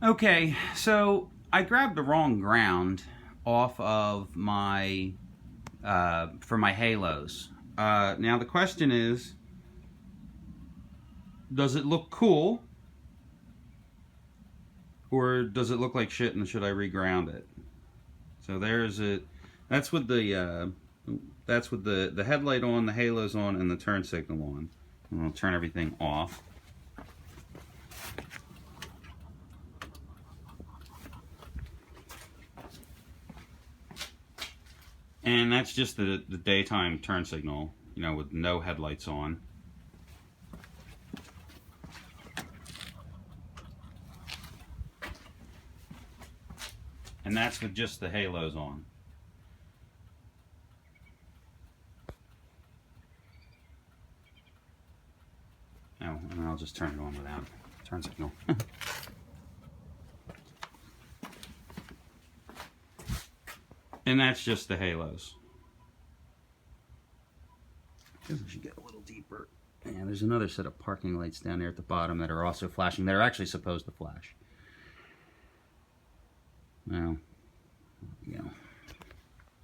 Okay, so I grabbed the wrong ground off of my for my halos. Now the question is, does it look cool, or does it look like shit, and should I reground it? So there's it. That's with the headlight on, the halos on, and the turn signal on. And I'll turn everything off. And that's just the daytime turn signal, you know, with no headlights on. And that's with just the halos on. Oh, and I'll just turn it on without turn signal. And that's just the halos. I should get a little deeper. And there's another set of parking lights down there at the bottom that are also flashing. They're actually supposed to flash. Well, there we go.